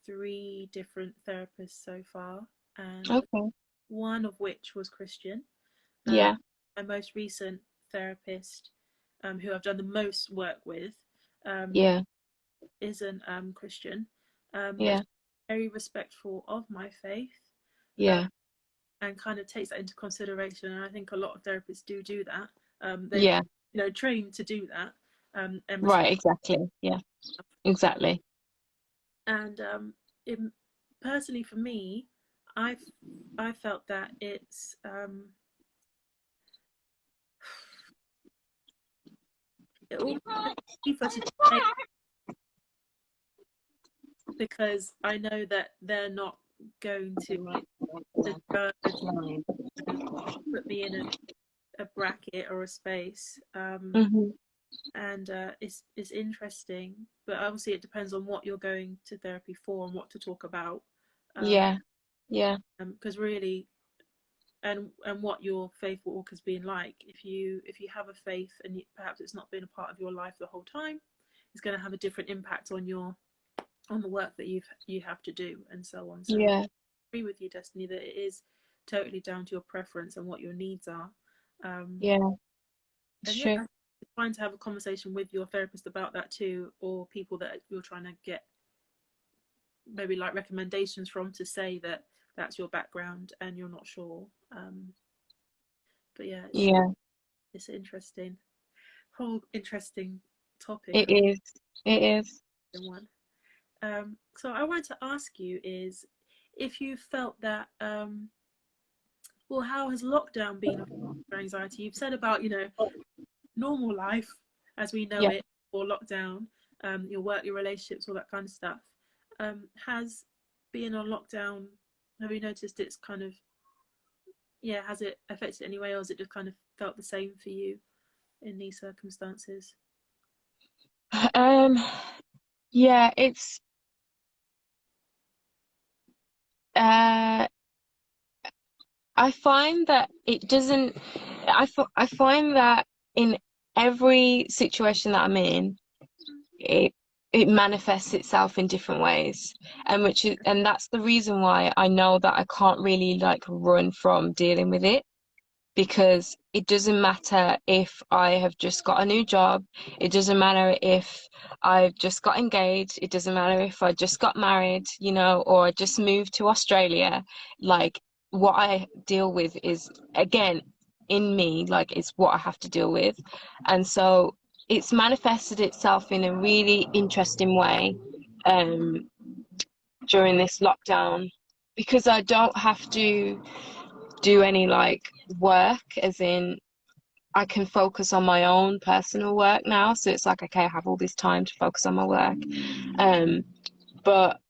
three different therapists so far, and Okay. one of which was Christian. Um, Yeah. my most recent therapist, who I've done the most work with, um, Yeah. isn't Christian, but Yeah. very respectful of my faith, uh, Yeah. and kind of takes that into consideration. And I think a lot of therapists do that. They're Yeah. trained to do that, and respect. Right, exactly. Yeah, exactly. And it, personally, for me, I I felt that it almost safer to say, because I know that they're not going to judge and put me in a bracket or a space. Hmm. And it's interesting, but obviously it depends on what you're going to therapy for and what to talk about. Um, Yeah. Yeah. because really, and what your faith walk has been like. If you have a faith and perhaps it's not been a part of your life the whole time, it's going to have a different impact on the work that you have to do and so on. So Yeah. I agree with you, Destiny, that it is totally down to your preference and what your needs are. Um, Yeah. It's and yeah, true. it's fine to have a conversation with your therapist about that too, or people that you're trying to get maybe like recommendations from, to say that that's your background and you're not sure. But yeah, Yeah. it's an whole interesting topic It and is. It is. one. So I wanted to ask you is if you felt that well, how has lockdown been for anxiety? You've said about normal life as we know Yeah. it, or lockdown, your work, your relationships, all that kind of stuff. Has being on lockdown, have you noticed it's kind of, yeah, has it affected any way, or has it just kind of felt the same for you in these circumstances? Um, yeah, it's uh I find that it doesn't I find that in every situation that I'm in, it it manifests itself in different ways, and that's the reason why I know that I can't really like run from dealing with it, because it doesn't matter if I have just got a new job, it doesn't matter if I've just got engaged, it doesn't matter if I just got married, or I just moved to Australia. Like, what I deal with is, again, in me, like, it's what I have to deal with. And so it's manifested itself in a really interesting way um, during this lockdown, because I don't have to do any like work, as in I can focus on my own personal work now. So it's like, okay, I have all this time to focus on my work. Um, but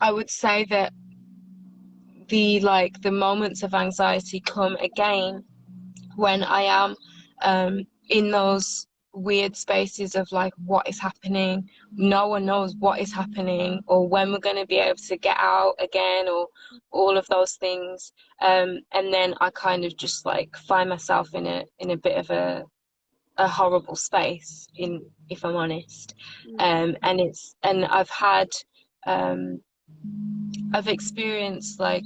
I would say that the moments of anxiety come again when I am in those weird spaces of like, what is happening? No one knows what is happening, or when we're going to be able to get out again, or all of those things. And then I kind of just like find myself in a bit of a horrible space, in if I'm honest. Mm. And um I've experienced, like,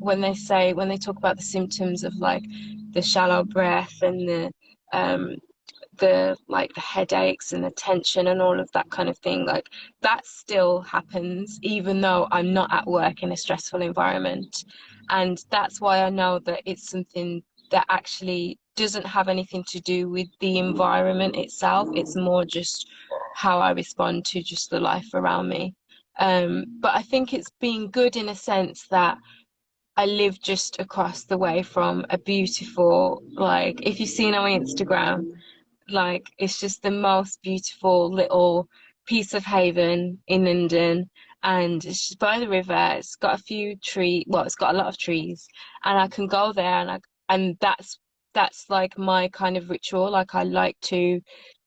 when they talk about the symptoms of like the shallow breath and um the headaches and the tension and all of that kind of thing, like that still happens even though I'm not at work in a stressful environment. And that's why I know that it's something that actually doesn't have anything to do with the environment itself. It's more just how I respond to just the life around me. But I think it's been good in a sense that I live just across the way from a beautiful, like, if you've seen on my Instagram, like it's just the most beautiful little piece of haven in London, and it's just by the river. It's got a few tree, well, it's got a lot of trees, and I can go there, and that's like my kind of ritual. Like I like to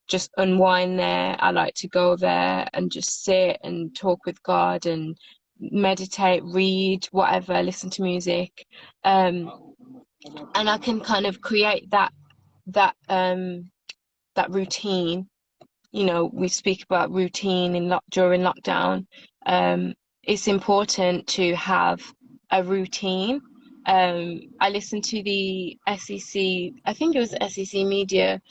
just unwind there. I like to go there and just sit and talk with God and meditate, read, whatever, listen to music. And I can kind of create that routine. We speak about routine during lockdown. It's important to have a routine. I listened to the SEC, I think it was SEC media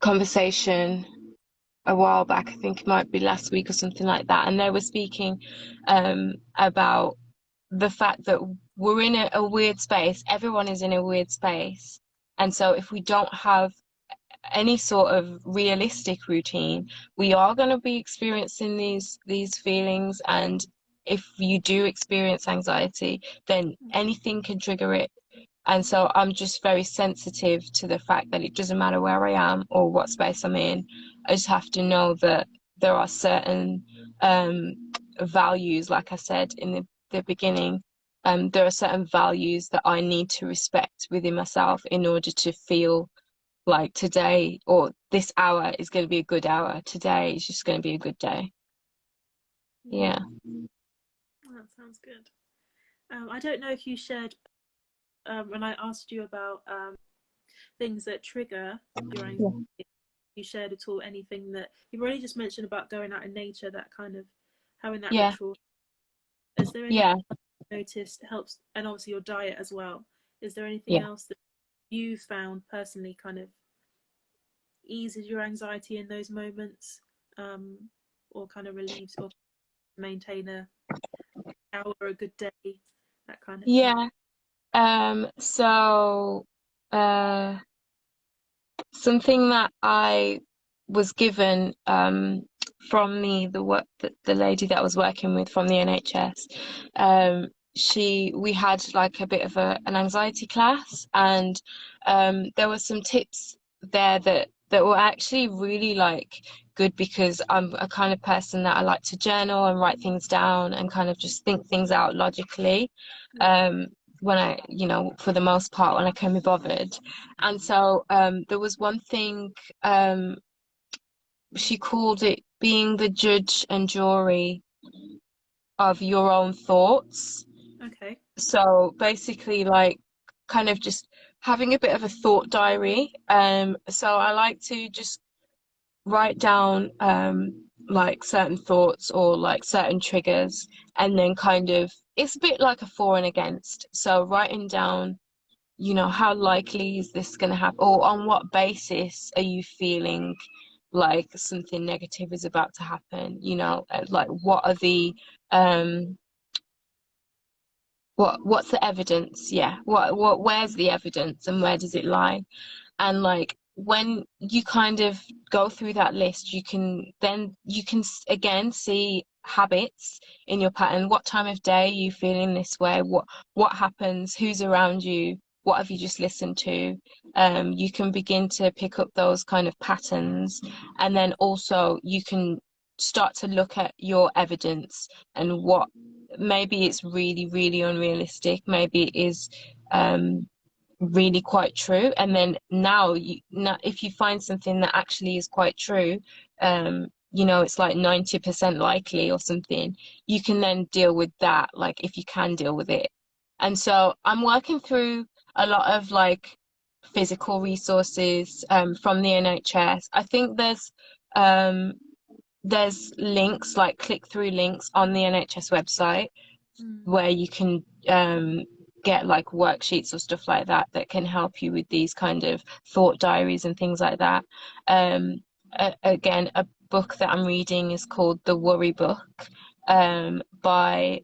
conversation a while back. I think it might be last week or something like that. And they were speaking about the fact that we're in a weird space. Everyone is in a weird space. And so if we don't have any sort of realistic routine, we are going to be experiencing these feelings. And if you do experience anxiety, then anything can trigger it. And so I'm just very sensitive to the fact that it doesn't matter where I am or what space I'm in. I just have to know that there are certain values, like I said in the beginning. There are certain values that I need to respect within myself in order to feel like today or this hour is going to be a good hour. Today is just going to be a good day. Yeah. That sounds good. I don't know if you shared when I asked you about things that trigger your anxiety. You shared at all anything that you've already just mentioned about going out in nature, that kind of having that Yeah. ritual. Is there anything Yeah. you noticed helps, and obviously your diet as well? Is there anything Yeah. else that you found personally kind of eases your anxiety in those moments, or kind of relieves or maintain a hour or a good day, that kind of thing? Yeah. So something that I was given from the lady that I was working with from the NHS. We had like a bit of an anxiety class, and there were some tips there that were actually really like good, because I'm a kind of person that I like to journal and write things down and kind of just think things out logically. When I, for the most part, when I can be bothered. And so there was one thing, she called it being the judge and jury of your own thoughts. Okay. So basically, like, kind of just having a bit of a thought diary. So I like to just write down like certain thoughts or like certain triggers, and then kind of, it's a bit like a for and against. So writing down, how likely is this going to happen, or on what basis are you feeling like something negative is about to happen? Like, what are the what's the evidence? Yeah, where's the evidence and where does it lie? And like, when you kind of go through that list, you can again see habits in your pattern. What time of day are you feeling this way? What happens? Who's around you? What have you just listened to? You can begin to pick up those kind of patterns, and then also you can start to look at your evidence and what, maybe it's really, really unrealistic, maybe it is really quite true. And then now, if you find something that actually is quite true, it's like 90% likely or something, you can then deal with that, like if you can deal with it. And so I'm working through a lot of like physical resources from the NHS. I think um, there's links, like click-through links on the NHS website Mm. where you can get like worksheets or stuff like that that can help you with these kind of thought diaries and things like that. Again, a book that I'm reading is called The Worry Book, by,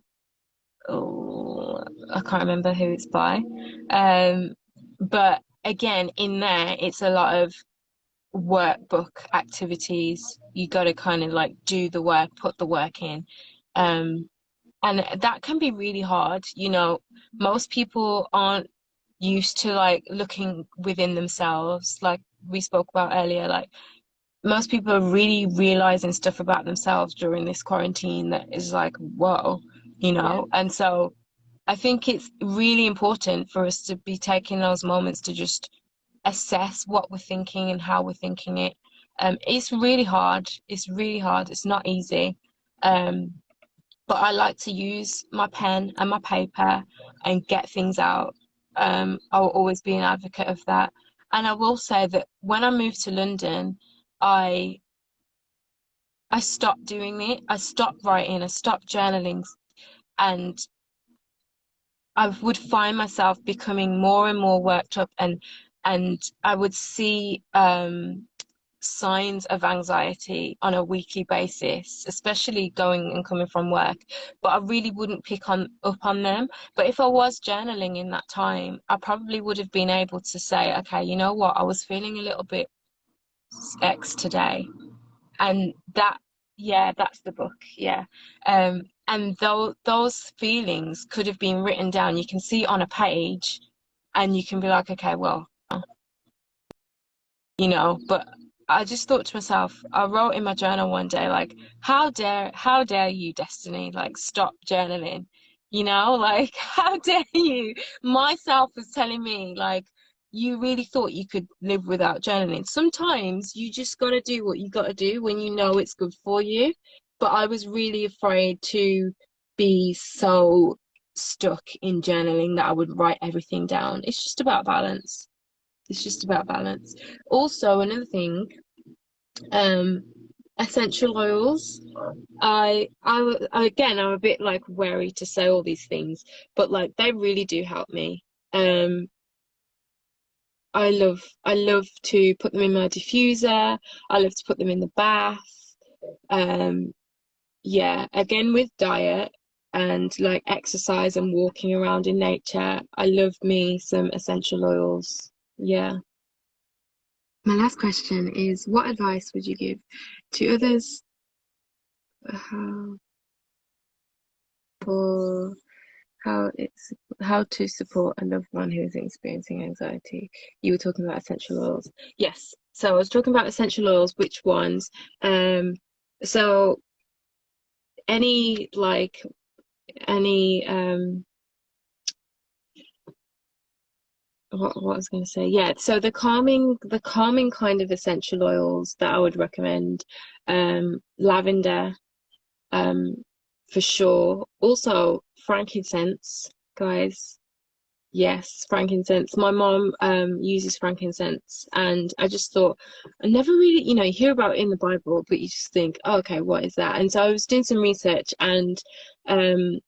oh, I can't remember who it's by. But again, in there, it's a lot of workbook activities. You got to kind of like do the work, put the work in. Um, and that can be really hard. Most people aren't used to like looking within themselves, like we spoke about earlier. Like most people are really realizing stuff about themselves during this quarantine that is like, whoa, Yeah. And so I think it's really important for us to be taking those moments to just assess what we're thinking and how we're thinking it. It's really hard. It's really hard. It's not easy. Um, but I like to use my pen and my paper and get things out. I'll always be an advocate of that. And I will say that when I moved to London, I I stopped doing it. I stopped writing. I stopped journaling, and I would find myself becoming more and more worked up, and I would see signs of anxiety on a weekly basis, especially going and coming from work. But I really wouldn't pick on up on them. But if I was journaling in that time, I probably would have been able to say, okay, you know what, I was feeling a little bit X today. And that, yeah, that's the book, yeah. And those feelings could have been written down. You can see it on a page, and you can be like, okay, well, but I just thought to myself, I wrote in my journal one day, like, how dare you, Destiny, like, stop journaling, like, how dare you? Myself was telling me, like, you really thought you could live without journaling. Sometimes you just got to do what you got to do when you know it's good for you. But I was really afraid to be so stuck in journaling that I would write everything down. It's just about balance. It's just about balance. Also, another thing, um, essential oils. Again, I'm a bit like wary to say all these things, but like they really do help me. Um, I love to put them in my diffuser. I love to put them in the bath. Um, yeah, again with diet and like exercise and walking around in nature, I love me some essential oils. Yeah. My last question is, what advice would you give to others how for how to support a loved one who is experiencing anxiety? You were talking about essential oils. Yes. So I was talking about essential oils, which ones? So any like any what I was going to say. Yeah, so the calming kind of essential oils that I would recommend, lavender, um, for sure. Also, frankincense, guys. Yes, frankincense. My mom uses frankincense, and I just thought I never really, you hear about it in the Bible, but you just think, oh, okay, what is that? And so I was doing some research, and um,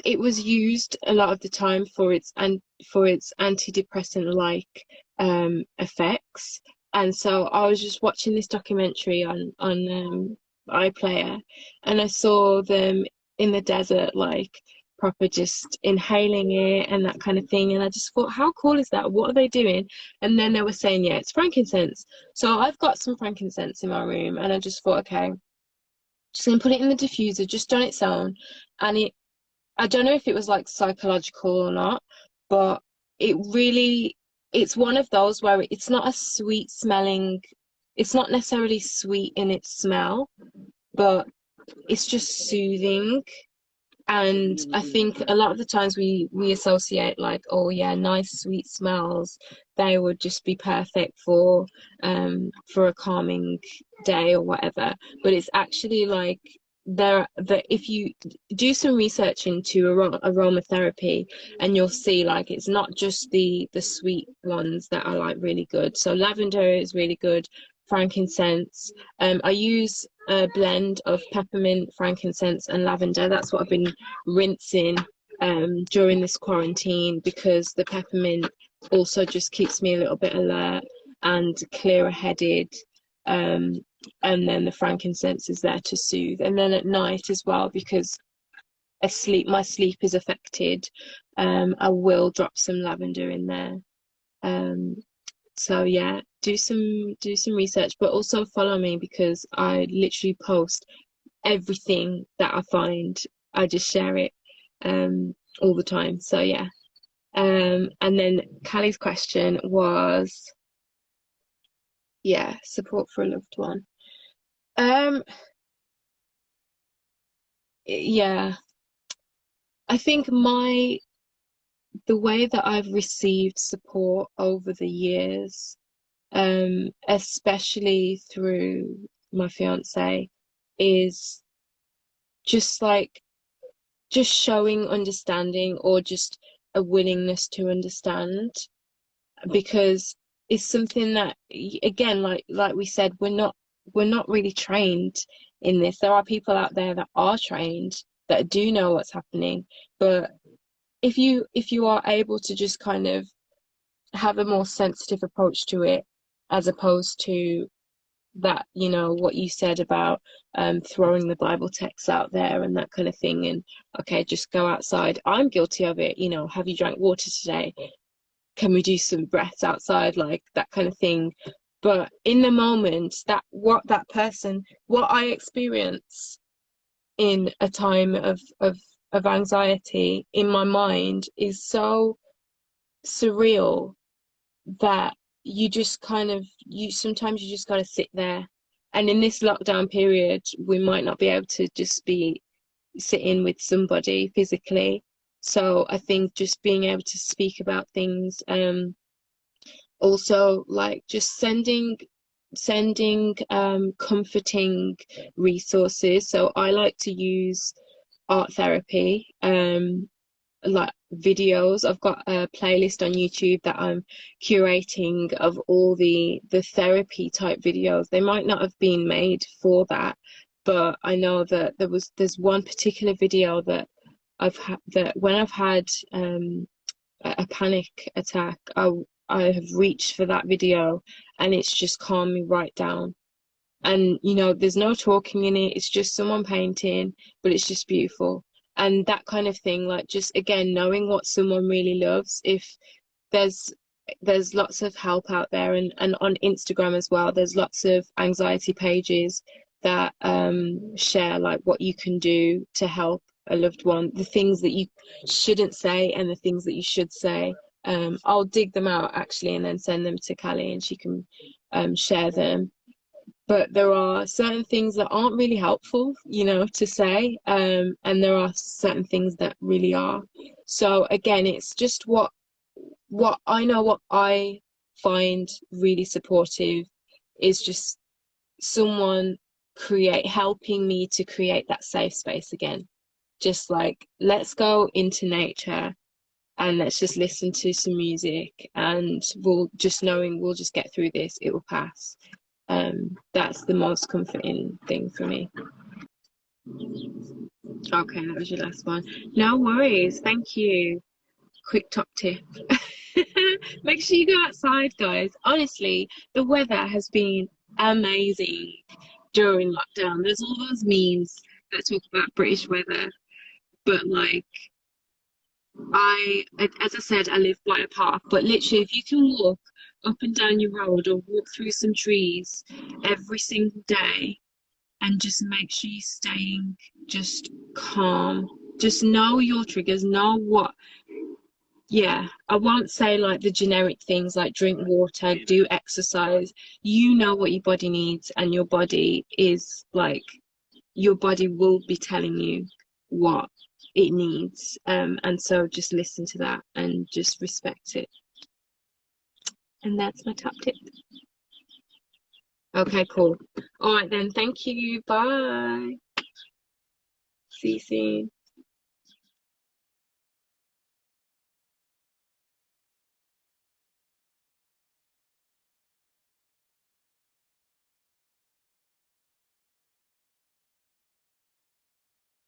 it was used a lot of the time for its antidepressant like effects. And so I was just watching this documentary on iPlayer, and I saw them in the desert, like proper just inhaling it and that kind of thing. And I just thought, how cool is that? What are they doing? And then they were saying, yeah, it's frankincense. So I've got some frankincense in my room, and I just thought, okay, just gonna put it in the diffuser just on its own. And I don't know if it was like psychological or not, but it really, it's one of those where it's not a sweet smelling, it's not necessarily sweet in its smell, but it's just soothing. And I think a lot of the times we associate like, oh yeah, nice sweet smells, they would just be perfect for a calming day or whatever. But it's actually like if you do some research into aromatherapy, and you'll see like it's not just the sweet ones that are like really good. So lavender is really good, frankincense. I use a blend of peppermint, frankincense, and lavender. That's what I've been rinsing during this quarantine, because the peppermint also just keeps me a little bit alert and clearer headed. And then the frankincense is there to soothe. And then at night as well, because my sleep is affected, I will drop some lavender in there. So yeah, do some research, but also follow me, because I literally post everything that I find. I just share it all the time. So yeah. And then Callie's question was, yeah, support for a loved one. Yeah, I think the way that I've received support over the years, especially through my fiance, is just like just showing understanding, or just a willingness to understand, because it's something that, again, like we said, we're not really trained in this. There are people out there that are trained, that do know what's happening, but if you are able to just kind of have a more sensitive approach to it, as opposed to that, what you said about throwing the Bible texts out there and that kind of thing, and okay, just go outside. I'm guilty of it. Have you drank water today? Can we do some breaths outside? Like that kind of thing. But in the moment, what I experience in a time of anxiety in my mind is so surreal, that you just kind of sometimes you just got to sit there. And in this lockdown period, we might not be able to just be sitting with somebody physically. So I think just being able to speak about things, also like just sending comforting resources. So I like to use art therapy, like videos. I've got a playlist on YouTube that I'm curating of all the therapy type videos. They might not have been made for that, but I know that there's one particular video that I've had, that when I've had a panic attack, I have reached for that video, and it's just calmed me right down. And there's no talking in it, it's just someone painting, but it's just beautiful. And that kind of thing, like, just again knowing what someone really loves. If there's lots of help out there, and on Instagram as well, there's lots of anxiety pages that share like what you can do to help a loved one, the things that you shouldn't say and the things that you should say. I'll dig them out actually, and then send them to Callie, and she can share them. But there are certain things that aren't really helpful, to say, and there are certain things that really are. So again, it's just what I know, what I find really supportive is just someone helping me to create that safe space again. Just like, let's go into nature and let's just listen to some music, and we'll just get through this, it will pass. That's the most comforting thing for me. Okay, that was your last one. No worries, thank you. Quick top tip. Make sure you go outside, guys. Honestly, the weather has been amazing during lockdown. There's all those memes that talk about British weather, but like, as I said, I live by a park, but literally, if you can walk up and down your road or walk through some trees every single day, and just make sure you're staying just calm, just know your triggers, know what. Yeah, I won't say like the generic things like drink water, do exercise. You know what your body needs, and your body is like, your body will be telling you what it needs. And so just listen to that and just respect it. And that's my top tip. Okay, cool. All right then, thank you. Bye. See you soon.